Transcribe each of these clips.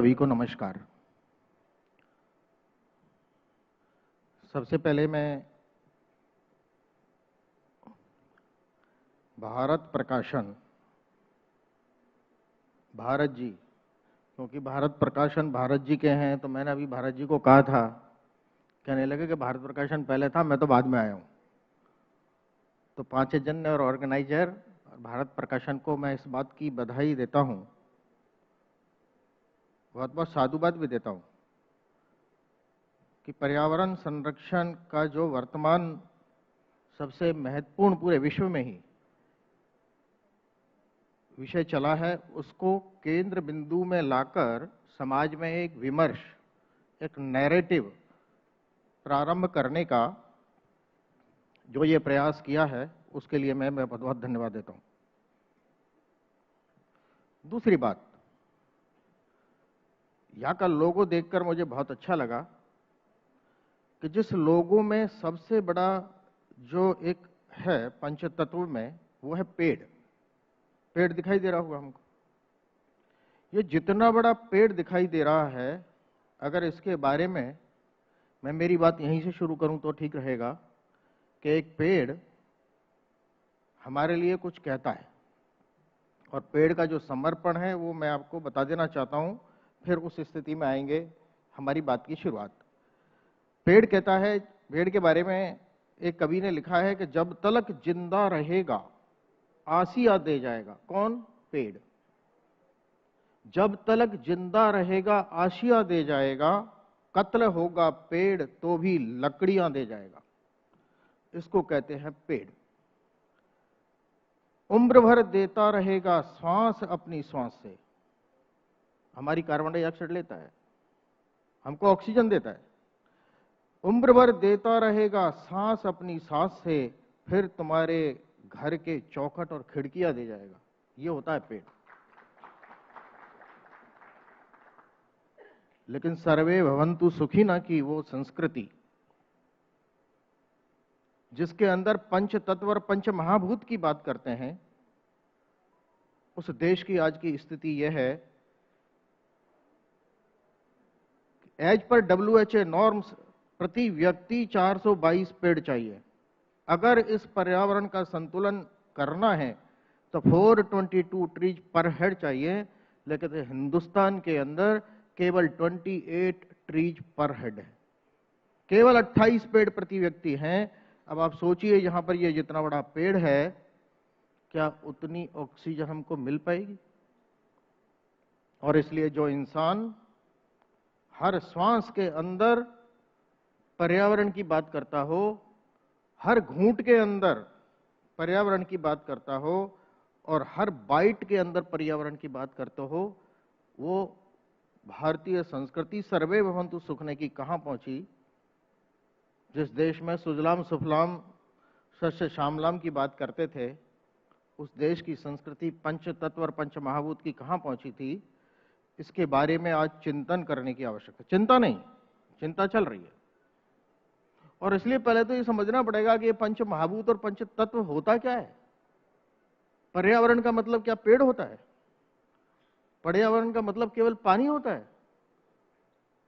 सभी को नमस्कार। सबसे पहले मैं भारत प्रकाशन, भारत जी, क्योंकि भारत प्रकाशन भारत जी के हैं, तो मैंने अभी भारत जी को कहा था, कहने लगे कि भारत प्रकाशन पहले था, मैं तो बाद में आया हूं। तो पांचवें जन और ऑर्गेनाइजर भारत प्रकाशन को मैं इस बात की बधाई देता हूं, बहुत बहुत साधुवाद भी देता हूं कि पर्यावरण संरक्षण का जो वर्तमान सबसे महत्वपूर्ण पूरे विश्व में ही विषय चला है, उसको केंद्र बिंदु में लाकर समाज में एक विमर्श, एक नैरेटिव प्रारंभ करने का जो ये प्रयास किया है, उसके लिए मैं बहुत बहुत धन्यवाद देता हूं। दूसरी बात, यहाँ का लोगो देखकर मुझे बहुत अच्छा लगा कि जिस लोगों में सबसे बड़ा जो एक है पंचतत्व में, वो है पेड़। पेड़ दिखाई दे रहा होगा हमको। ये जितना बड़ा पेड़ दिखाई दे रहा है, अगर इसके बारे में मैं मेरी बात यहीं से शुरू करूं तो ठीक रहेगा कि एक पेड़ हमारे लिए कुछ कहता है, और पेड़ का जो समर्पण है वो मैं आपको बता देना चाहता हूं, फिर उस स्थिति में आएंगे हमारी बात की शुरुआत। पेड़ कहता है, पेड़ के बारे में एक कवि ने लिखा है कि जब तलक जिंदा रहेगा आसिया दे जाएगा। कौन? पेड़। जब तलक जिंदा रहेगा आसिया दे जाएगा, कत्ल होगा पेड़ तो भी लकड़ियां दे जाएगा। इसको कहते हैं पेड़। उम्र भर देता रहेगा श्वास अपनी श्वास से। हमारी कार्बन डाइऑक्साइड लेता है, हमको ऑक्सीजन देता है। उम्र भर देता रहेगा सांस अपनी सांस से, फिर तुम्हारे घर के चौखट और खिड़कियां दे जाएगा। ये होता है पेड़। लेकिन सर्वे भवन्तु सुखिनः की वो संस्कृति जिसके अंदर पंच तत्व और पंच महाभूत की बात करते हैं, उस देश की आज की स्थिति यह है, एज पर WHO नॉर्म्स प्रति व्यक्ति 422 पेड़ चाहिए। अगर इस पर्यावरण का संतुलन करना है तो 422 ट्रीज पर हेड चाहिए, लेकिन हिंदुस्तान के अंदर केवल 28 ट्रीज पर हेड है। केवल 28 पेड़ प्रति व्यक्ति हैं। अब आप सोचिए, यहां पर ये जितना बड़ा पेड़ है, क्या उतनी ऑक्सीजन हमको मिल पाएगी? और इसलिए जो इंसान हर श्वास के अंदर पर्यावरण की बात करता हो, हर घूंट के अंदर पर्यावरण की बात करता हो, और हर बाइट के अंदर पर्यावरण की बात करता हो, वो भारतीय संस्कृति सर्वे भवन्तु सुखने की कहां पहुंची। जिस देश में सुजलाम सुफलाम सस्य श्यामलाम की बात करते थे, उस देश की संस्कृति पंच तत्व और पंच महाभूत की कहां पहुंची थी, इसके बारे में आज चिंतन करने की आवश्यकता। चिंता नहीं, चिंता चल रही है। और इसलिए पहले तो ये समझना पड़ेगा कि ये पंच महाभूत और पंच तत्व होता क्या है। पर्यावरण का मतलब क्या पेड़ होता है? पर्यावरण का मतलब केवल पानी होता है?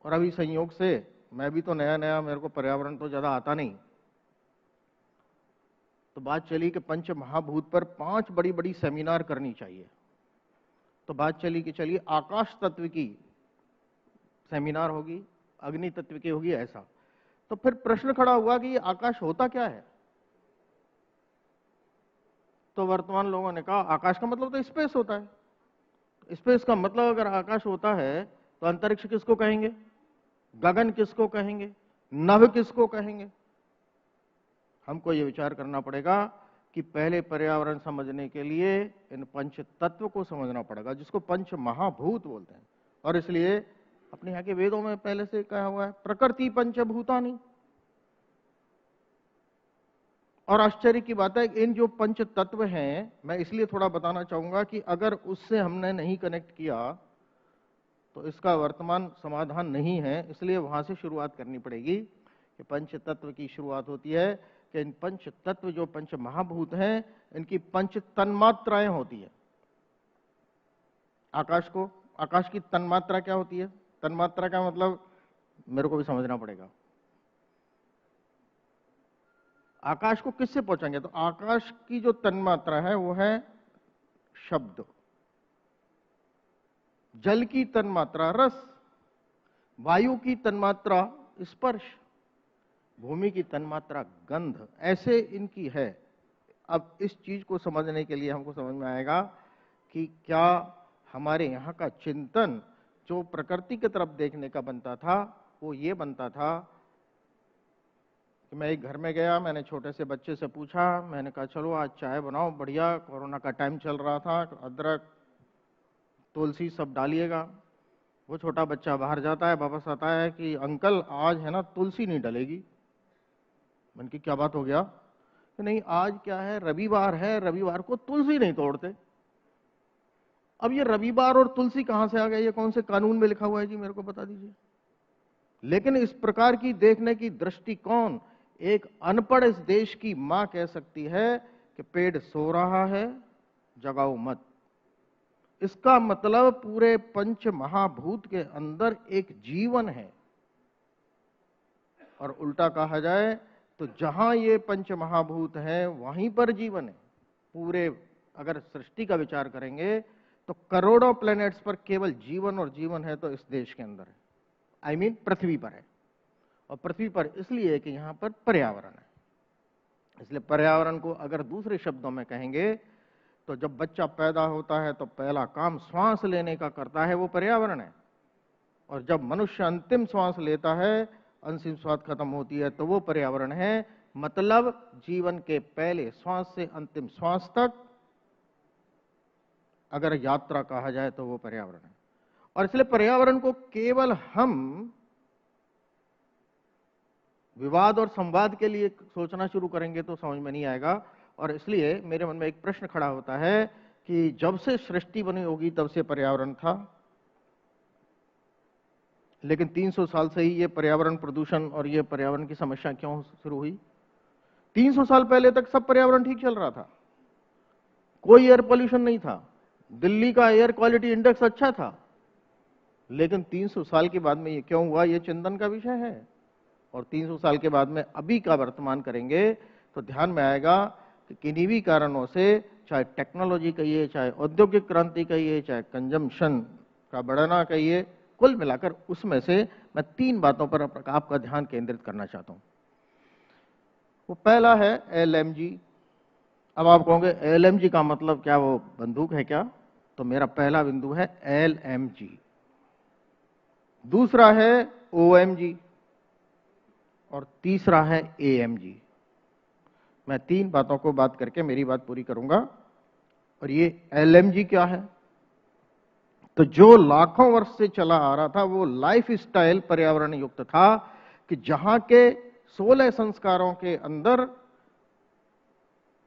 और अभी संयोग से मैं भी तो नया नया, मेरे को पर्यावरण तो ज्यादा आता नहीं, तो बात चली कि पंच महाभूत पर 5 बड़ी बड़ी सेमिनार करनी चाहिए। तो बात चली कि चलिए आकाश तत्व की सेमिनार होगी, अग्नि तत्व की होगी, ऐसा। तो फिर प्रश्न खड़ा हुआ कि ये आकाश होता क्या है। तो वर्तमान लोगों ने कहा आकाश का मतलब तो स्पेस होता है। स्पेस का मतलब अगर आकाश होता है तो अंतरिक्ष किसको कहेंगे? गगन किसको कहेंगे? नभ किसको कहेंगे? हमको ये विचार करना पड़ेगा कि पहले पर्यावरण समझने के लिए इन पंच तत्व को समझना पड़ेगा, जिसको पंच महाभूत बोलते हैं। और इसलिए अपने यहाँ के वेदों में पहले से कहा हुआ है प्रकृति पंचभूतानि। और आश्चर्य की बात है, इन जो पंच तत्व हैं, मैं इसलिए थोड़ा बताना चाहूंगा कि अगर उससे हमने नहीं कनेक्ट किया तो इसका वर्तमान समाधान नहीं है। इसलिए वहां से शुरुआत करनी पड़ेगी कि पंच तत्व की शुरुआत होती है कि इन पंच तत्व जो पंच महाभूत हैं, इनकी पंच तन्मात्राएं होती है। आकाश को आकाश की तन्मात्रा क्या होती है? तन्मात्रा का मतलब मेरे को भी समझना पड़ेगा। आकाश को किससे पहुंचाएंगे? तो आकाश की जो तन्मात्रा है वो है शब्द, जल की तन्मात्रा रस, वायु की तन्मात्रा स्पर्श, भूमि की तन्मात्रा गंध, ऐसे इनकी है। अब इस चीज को समझने के लिए हमको समझ में आएगा कि क्या हमारे यहाँ का चिंतन जो प्रकृति की तरफ देखने का बनता था वो ये बनता था कि मैं एक घर में गया, मैंने छोटे से बच्चे से पूछा, मैंने कहा चलो आज चाय बनाओ बढ़िया, कोरोना का टाइम चल रहा था, अदरक तुलसी सब डालिएगा। वो छोटा बच्चा बाहर जाता है, वापस आता है कि अंकल आज है ना तुलसी नहीं डलेगी। मैंने की क्या बात हो गया? कि नहीं आज क्या है, रविवार है, रविवार को तुलसी नहीं तोड़ते। अब ये रविवार और तुलसी कहां से आ गए? ये कौन से कानून में लिखा हुआ है जी, मेरे को बता दीजिए। लेकिन इस प्रकार की देखने की दृष्टिकोण एक अनपढ़ इस देश की मां कह सकती है कि पेड़ सो रहा है, जगाओ मत। इसका मतलब पूरे पंच महाभूत के अंदर एक जीवन है। और उल्टा कहा जाए तो जहां ये पंच महाभूत है वहीं पर जीवन है। पूरे अगर सृष्टि का विचार करेंगे तो करोड़ों प्लैनेट्स पर केवल जीवन और जीवन है तो इस देश के अंदर है, आई मीन पृथ्वी पर है। और पृथ्वी पर इसलिए कि यहां पर पर्यावरण है। इसलिए पर्यावरण को अगर दूसरे शब्दों में कहेंगे तो जब बच्चा पैदा होता है तो पहला काम श्वास लेने का करता है, वो पर्यावरण है। और जब मनुष्य अंतिम श्वास लेता है, अंतिम श्वास खत्म होती है, तो वो पर्यावरण है। मतलब जीवन के पहले श्वास से अंतिम श्वास तक अगर यात्रा कहा जाए तो वो पर्यावरण है। और इसलिए पर्यावरण को केवल हम विवाद और संवाद के लिए सोचना शुरू करेंगे तो समझ में नहीं आएगा। और इसलिए मेरे मन में एक प्रश्न खड़ा होता है कि जब से सृष्टि बनी होगी तब से पर्यावरण था, लेकिन 300 साल से ही ये पर्यावरण प्रदूषण और ये पर्यावरण की समस्या क्यों शुरू हुई? 300 साल पहले तक सब पर्यावरण ठीक चल रहा था, कोई एयर पोल्यूशन नहीं था, दिल्ली का एयर क्वालिटी इंडेक्स अच्छा था। लेकिन 300 साल के बाद में ये क्यों हुआ, ये चिंतन का विषय है। और 300 साल के बाद में अभी का वर्तमान करेंगे तो ध्यान में आएगा कि किन्हीं भी कारणों से, चाहे टेक्नोलॉजी कहिए, चाहे औद्योगिक क्रांति कहिए, चाहे कंजम्पशन का बढ़ना कहिए, कुल मिलाकर उसमें से मैं 3 बातों पर आपका ध्यान केंद्रित करना चाहता हूं। वो पहला है LMG। अब आप कहोगे LMG का मतलब क्या, वो बंदूक है क्या? तो मेरा पहला बिंदु है LMG। दूसरा है OMG और तीसरा है AMG। मैं 3 बातों को बात करके मेरी बात पूरी करूंगा। और ये LMG क्या है? तो जो लाखों वर्ष से चला आ रहा था वो लाइफ स्टाइल पर्यावरण युक्त था कि जहां के 16 संस्कारों के अंदर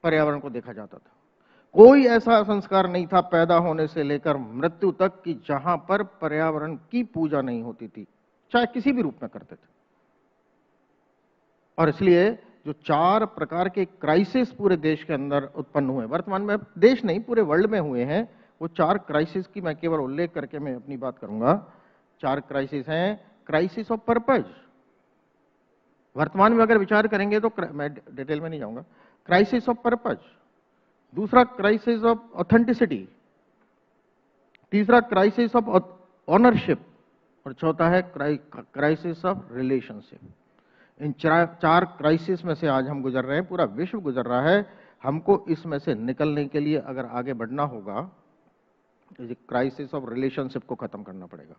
पर्यावरण को देखा जाता था। कोई ऐसा संस्कार नहीं था पैदा होने से लेकर मृत्यु तक कि जहां पर पर्यावरण की पूजा नहीं होती थी, चाहे किसी भी रूप में करते थे। और इसलिए जो 4 प्रकार के क्राइसिस पूरे देश के अंदर उत्पन्न हुए, वर्तमान में देश नहीं पूरे वर्ल्ड में हुए हैं, वो 4 क्राइसिस की मैं केवल उल्लेख करके मैं अपनी बात करूंगा। 4 क्राइसिस हैं। क्राइसिस ऑफ पर्पज, वर्तमान में अगर विचार करेंगे तो मैं डिटेल में नहीं जाऊंगा। क्राइसिस ऑफ पर्पज, दूसरा क्राइसिस ऑफ ऑथेंटिसिटी, तीसरा क्राइसिस ऑफ ऑनरशिप और चौथा है crisis of relationship. In 4 crisis में से आज हम गुजर रहे हैं, पूरा विश्व गुजर रहा है। हमको इसमें से निकलने के लिए अगर आगे बढ़ना होगा तो क्राइसिस ऑफ रिलेशनशिप को खत्म करना पड़ेगा।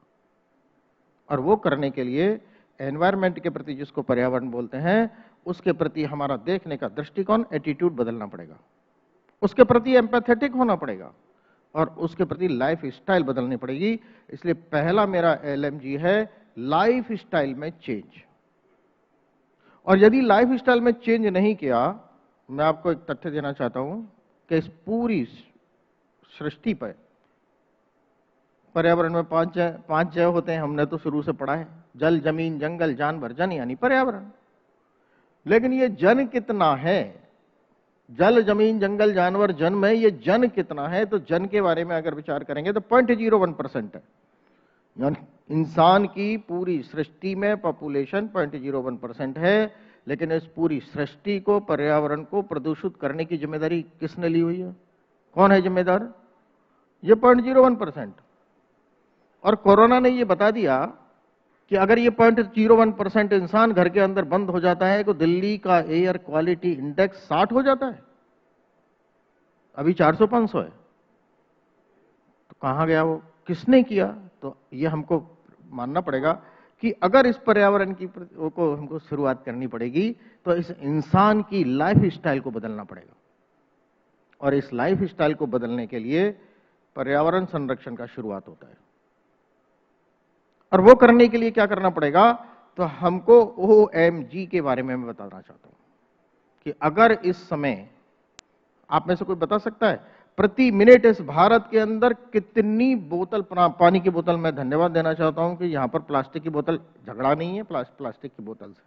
और वो करने के लिए एनवायरनमेंट के प्रति, जिसको पर्यावरण बोलते हैं, उसके प्रति हमारा देखने का दृष्टिकोण, एटीट्यूड बदलना पड़ेगा। उसके प्रति एम्पैथेटिक होना पड़ेगा और उसके प्रति लाइफ स्टाइल बदलनी पड़ेगी। इसलिए पहला मेरा LMG है लाइफ स्टाइल में चेंज। और यदि लाइफ स्टाइल में चेंज नहीं किया, मैं आपको एक तथ्य देना चाहता हूं कि इस पूरी सृष्टि पर पर्यावरण में 5 जय होते हैं, हमने तो शुरू से पढ़ा है, जल, जमीन, जंगल, जानवर, जन यानी पर्यावरण। लेकिन ये जन कितना है? जल, जमीन, जंगल, जानवर, जन में ये जन कितना है? तो जन के बारे में अगर विचार करेंगे तो 0.01% है। यानी इंसान की पूरी सृष्टि में पॉपुलेशन 0.01% है, लेकिन इस पूरी सृष्टि को, पर्यावरण को प्रदूषित करने की जिम्मेदारी किसने ली हुई है? कौन है जिम्मेदार? ये 0.01%। और कोरोना ने ये बता दिया कि अगर ये 0.01% इंसान घर के अंदर बंद हो जाता है तो दिल्ली का एयर क्वालिटी इंडेक्स 60 हो जाता है। अभी 400-500 है। तो कहां गया वो? किसने किया? तो ये हमको मानना पड़ेगा कि अगर इस पर्यावरण की को हमको शुरुआत करनी पड़ेगी तो इस इंसान की लाइफ स्टाइल को बदलना पड़ेगा। और इस लाइफ स्टाइल को बदलने के लिए पर्यावरण संरक्षण का शुरुआत होता है। और वो करने के लिए क्या करना पड़ेगा? तो हमको OMG के बारे में मैं बताना चाहता हूं कि अगर इस समय, आप में से कोई बता सकता है प्रति मिनट इस भारत के अंदर कितनी बोतल, पानी की बोतल, मैं धन्यवाद देना चाहता हूं कि यहां पर प्लास्टिक की बोतल, झगड़ा नहीं है प्लास्टिक की बोतल से,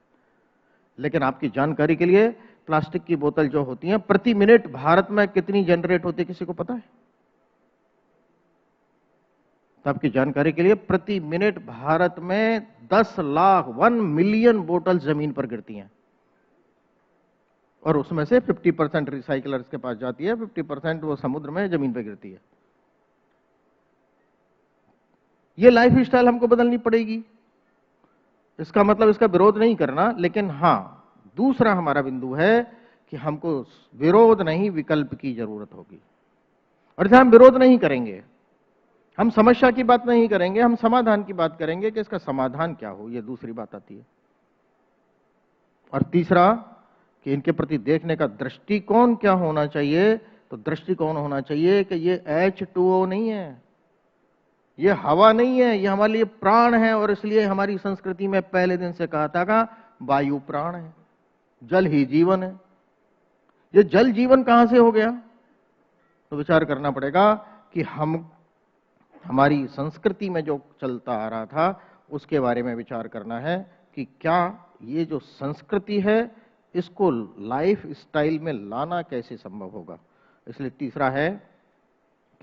लेकिन आपकी जानकारी के लिए प्लास्टिक की बोतल जो होती है प्रति मिनट भारत में कितनी जनरेट होती है, किसी को पता है? तो आपकी जानकारी के लिए प्रति मिनट भारत में 10 लाख 1 मिलियन बोतल जमीन पर गिरती हैं, और उसमें से 50% रिसाइकलर्स के पास जाती है, 50% वो समुद्र में, जमीन पर गिरती है। ये लाइफ स्टाइल हमको बदलनी पड़ेगी। इसका मतलब इसका विरोध नहीं करना, लेकिन हां, दूसरा हमारा बिंदु है कि हमको विरोध नहीं, विकल्प की जरूरत होगी। और जहां हम विरोध नहीं करेंगे, हम समस्या की बात नहीं करेंगे, हम समाधान की बात करेंगे कि इसका समाधान क्या हो, यह दूसरी बात आती है। और तीसरा कि इनके प्रति देखने का दृष्टिकोण क्या होना चाहिए? तो दृष्टिकोण होना चाहिए कि ये H2O नहीं है, ये हवा नहीं है, ये हमारे लिए प्राण है। और इसलिए हमारी संस्कृति में पहले दिन से कहा था कि वायु प्राण है, जल ही जीवन है। ये जल जीवन कहां से हो गया? तो विचार करना पड़ेगा कि हमारी संस्कृति में जो चलता आ रहा था उसके बारे में विचार करना है कि क्या ये जो संस्कृति है इसको लाइफ स्टाइल में लाना कैसे संभव होगा। इसलिए तीसरा है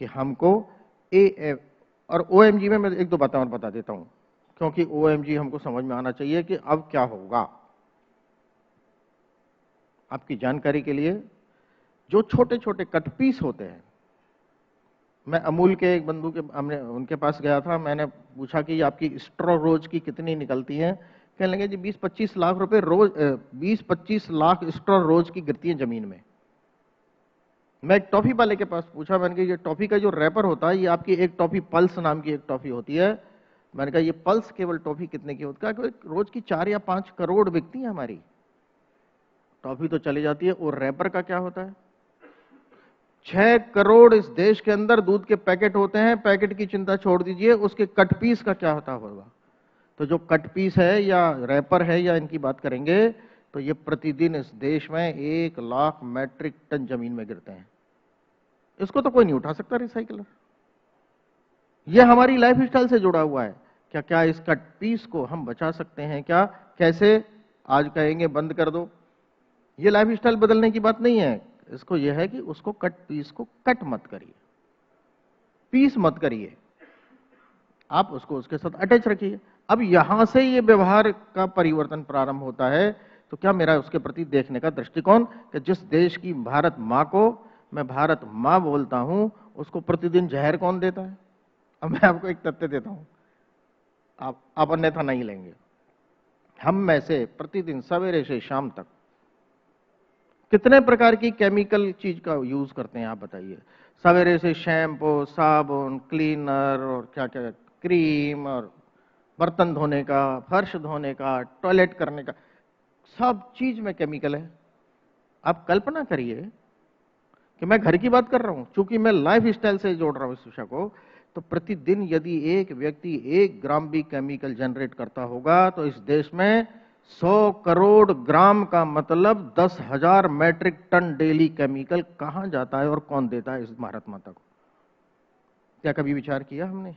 कि हमको और OMG में मैं एक दो बातें और बता देता हूं, क्योंकि OMG हमको समझ में आना चाहिए कि अब क्या होगा। आपकी जानकारी के लिए, जो छोटे छोटे कट पीस होते हैं, मैं अमूल के एक बंधु के, हमने उनके पास गया था, मैंने पूछा कि आपकी स्ट्रॉ रोज की कितनी निकलती हैं? कहने लगे जी 20-25 लाख रुपए रोज, 20-25 लाख स्ट्रॉ रोज की गिरती है जमीन में। मैं एक टॉफी वाले के पास पूछा, मैंने कहा ये टॉफी का जो रैपर होता है, ये आपकी एक टॉफी पल्स नाम की एक टॉफी होती है, मैंने कहा ये पल्स केवल टॉफी कितने की होती है? रोज की 4 या 5 करोड़ बिकती है हमारी टॉफी, तो चली जाती है। और रैपर का क्या होता है? 6 करोड़ इस देश के अंदर दूध के पैकेट होते हैं, पैकेट की चिंता छोड़ दीजिए, उसके कट पीस का क्या होता होगा? तो जो कट पीस है या रैपर है या इनकी बात करेंगे तो ये प्रतिदिन इस देश में 1 लाख मैट्रिक टन जमीन में गिरते हैं। इसको तो कोई नहीं उठा सकता रिसाइकलर। ये हमारी लाइफ स्टाइल से जुड़ा हुआ है। क्या इस कट पीस को हम बचा सकते हैं क्या? कैसे? आज कहेंगे बंद कर दो, ये लाइफ स्टाइल बदलने की बात नहीं है। इसको यह है कि उसको कट पीस को कट मत करिए, पीस मत करिए, आप उसको उसके साथ अटैच रखिए। अब यहां से ये व्यवहार का परिवर्तन प्रारंभ होता है। तो क्या मेरा उसके प्रति देखने का दृष्टिकोण, कि जिस देश की भारत मां को मैं भारत मां बोलता हूं, उसको प्रतिदिन जहर कौन देता है? अब मैं आपको एक तथ्य देता हूं, आप अन्यथा नहीं लेंगे। हम में से प्रतिदिन सवेरे से शाम तक कितने प्रकार की केमिकल चीज का यूज करते हैं, आप बताइए। सवेरे से शैम्पू, साबुन, क्लीनर और क्या क्या, क्रीम, और बर्तन धोने का, फर्श धोने का, टॉयलेट करने का, सब चीज में केमिकल है। आप कल्पना करिए कि मैं घर की बात कर रहा हूं, चूंकि मैं लाइफ स्टाइल से जोड़ रहा हूं इस विषय को, तो प्रतिदिन यदि एक व्यक्ति 1 ग्राम भी केमिकल जनरेट करता होगा तो इस देश में 100 करोड़ ग्राम का मतलब 10,000 मैट्रिक टन डेली केमिकल कहां जाता है और कौन देता है इस भारत माता को? क्या कभी विचार किया हमने?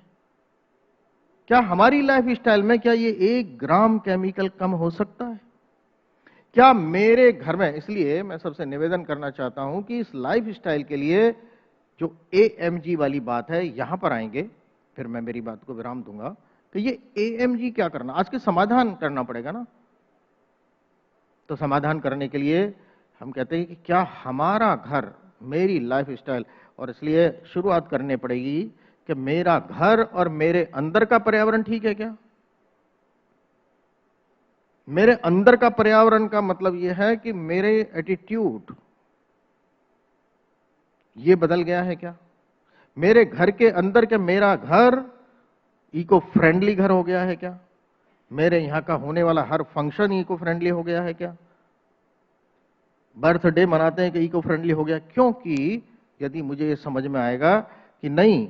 क्या हमारी लाइफ स्टाइल में क्या ये 1 ग्राम केमिकल कम हो सकता है? क्या मेरे घर में, इसलिए मैं सबसे निवेदन करना चाहता हूं कि इस लाइफ स्टाइल के लिए जो AMG वाली बात है, यहां पर आएंगे, फिर मैं मेरी बात को विराम दूंगा। कि ये AMG क्या करना, आज के समाधान करना पड़ेगा ना। तो समाधान करने के लिए हम कहते हैं कि क्या हमारा घर, मेरी लाइफ स्टाइल, और इसलिए शुरुआत करनी पड़ेगी कि मेरा घर और मेरे अंदर का पर्यावरण ठीक है क्या। मेरे अंदर का पर्यावरण का मतलब यह है कि मेरे एटीट्यूड ये बदल गया है क्या। मेरे घर के अंदर क्या मेरा घर इको फ्रेंडली घर हो गया है क्या। मेरे यहां का होने वाला हर फंक्शन इको फ्रेंडली हो गया है क्या। बर्थडे मनाते हैं कि इको फ्रेंडली हो गया, क्योंकि यदि मुझे ये समझ में आएगा कि नहीं,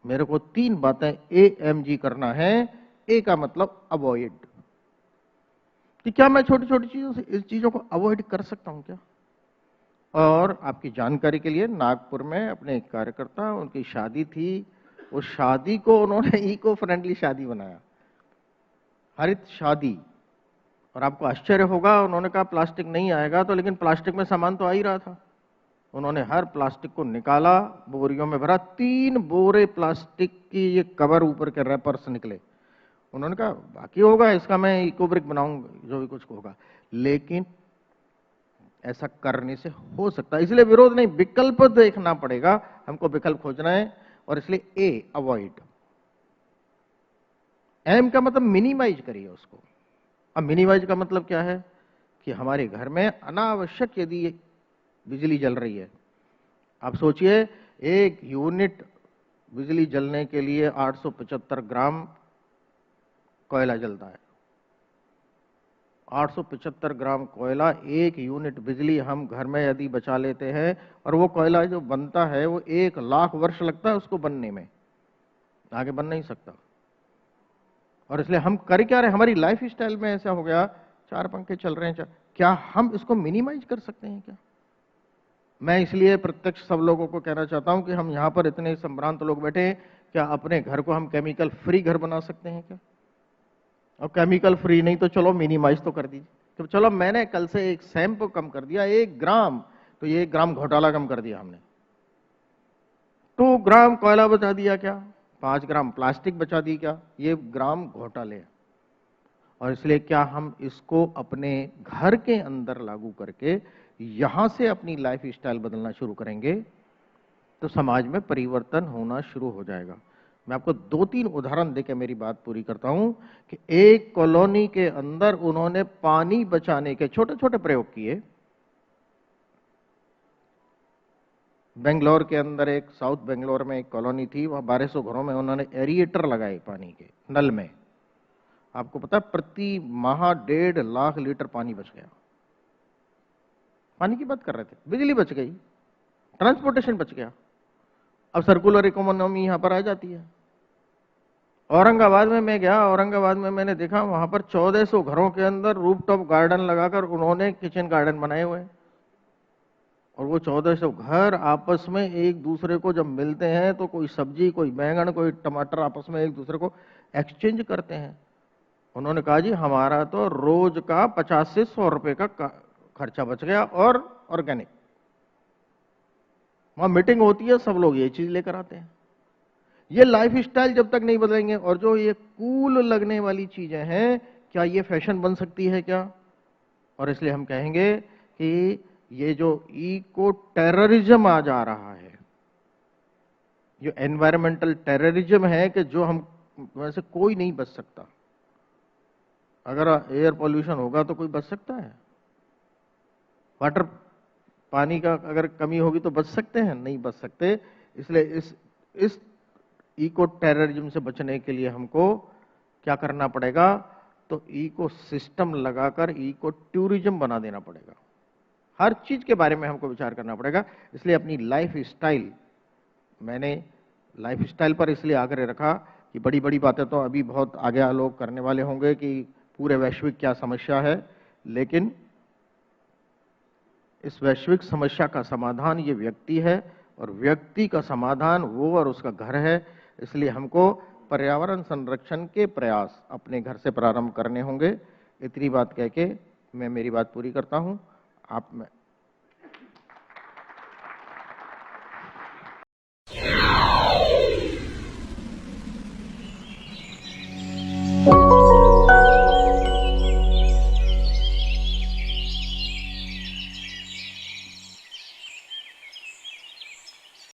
मेरे को 3 बातें AMG करना है। ए का मतलब अवॉइड, कि क्या मैं छोटी छोटी चीजों से इस चीजों को अवॉइड कर सकता हूं क्या। और आपकी जानकारी के लिए, नागपुर में अपने एक कार्यकर्ता, उनकी शादी थी, उस शादी को उन्होंने इको फ्रेंडली शादी बनाया, हरित शादी। और आपको आश्चर्य होगा, उन्होंने कहा प्लास्टिक नहीं आएगा, तो लेकिन प्लास्टिक में सामान तो आ ही रहा था। उन्होंने हर प्लास्टिक को निकाला, बोरियों में भरा, 3 बोरे प्लास्टिक की ये कवर ऊपर के रैपर्स निकले। उन्होंने कहा बाकी होगा इसका मैं इको ब्रिक बनाऊंगा, जो भी कुछ होगा। लेकिन ऐसा करने से हो सकता है, इसलिए विरोध नहीं, विकल्प देखना पड़ेगा, हमको विकल्प खोजना है। और इसलिए ए अवॉइड, एम का मतलब मिनिमाइज करिए उसको। अब मिनिमाइज का मतलब क्या है कि हमारे घर में अनावश्यक यदि बिजली जल रही है, आप सोचिए 1 यूनिट बिजली जलने के लिए 875 ग्राम कोयला जलता है। 875 ग्राम कोयला, 1 यूनिट बिजली हम घर में यदि बचा लेते हैं, और वो कोयला जो बनता है वो 1 लाख वर्ष लगता है उसको बनने में, आगे बन नहीं सकता। और इसलिए हम कर क्या रहे, हमारी लाइफ स्टाइल में ऐसा हो गया, 4 पंखे चल रहे हैं, क्या हम इसको मिनिमाइज कर सकते हैं क्या। मैं इसलिए प्रत्यक्ष सब लोगों को कहना चाहता हूं कि हम यहां पर इतने संभ्रांत लोग बैठे हैं, क्या अपने घर को हम केमिकल फ्री घर बना सकते हैं क्या। और केमिकल फ्री नहीं तो चलो मिनिमाइज तो कर दीजिए। तो चलो मैंने कल से एक शैम्पू कम कर दिया, 1 ग्राम, तो ये 1 ग्राम घोटाला कम कर दिया हमने। 2 ग्राम कोयला बचा दिया क्या, 5 ग्राम प्लास्टिक बचा दी क्या, ये ग्राम घोटाले। और इसलिए क्या हम इसको अपने घर के अंदर लागू करके यहां से अपनी लाइफ स्टाइल बदलना शुरू करेंगे, तो समाज में परिवर्तन होना शुरू हो जाएगा। मैं आपको 2-3 उदाहरण देकर मेरी बात पूरी करता हूं कि एक कॉलोनी के अंदर उन्होंने पानी बचाने के छोटे छोटे प्रयोग किए। बेंगलोर के अंदर, एक साउथ बेंगलोर में एक कॉलोनी थी, वहां 1200 घरों में उन्होंने एरिएटर लगाए पानी के नल में। आपको पता है प्रति माह 1.5 लाख लीटर पानी बच गया। पानी की बात कर रहे थे, बिजली बच गई, ट्रांसपोर्टेशन बच गया। अब सर्कुलर इकोनॉमी यहां पर आ जाती है। औरंगाबाद में मैं गया, औरंगाबाद में मैंने देखा वहां पर 1400 घरों के अंदर रूफटॉप गार्डन लगाकर उन्होंने किचन गार्डन बनाए हुए हैं। और वो 1400 घर आपस में एक दूसरे को जब मिलते हैं तो कोई सब्जी, कोई बैंगन, कोई टमाटर आपस में एक दूसरे को एक्सचेंज करते हैं। उन्होंने कहा जी हमारा तो रोज का 50 से 100 रुपए का खर्चा बच गया, और ऑर्गेनिक। वहां मीटिंग होती है, सब लोग ये चीज लेकर आते हैं। ये लाइफ स्टाइल जब तक नहीं बदलेंगे, और जो ये कूल लगने वाली चीजें हैं, क्या ये फैशन बन सकती है क्या। और इसलिए हम कहेंगे कि ये जो इको टेररिज्म आ जा रहा है, जो एनवायरमेंटल टेररिज्म है, कि जो हम वैसे कोई नहीं बच सकता। अगर एयर पॉल्यूशन होगा तो कोई बच सकता है, वाटर पानी का अगर कमी होगी तो बच सकते हैं, नहीं बच सकते। इसलिए इस इको टेररिज्म से बचने के लिए हमको क्या करना पड़ेगा, तो इको सिस्टम लगाकर इको टूरिज्म बना देना पड़ेगा। हर चीज के बारे में हमको विचार करना पड़ेगा। इसलिए अपनी लाइफ स्टाइल, मैंने लाइफ स्टाइल पर इसलिए आग्रह रखा कि बड़ी बड़ी बातें तो अभी बहुत आगे लोग करने वाले होंगे कि पूरे वैश्विक क्या समस्या है, लेकिन इस वैश्विक समस्या का समाधान ये व्यक्ति है, और व्यक्ति का समाधान वो और उसका घर है। इसलिए हमको पर्यावरण संरक्षण के प्रयास अपने घर से प्रारंभ करने होंगे। इतनी बात कह के मैं मेरी बात पूरी करता हूं। आप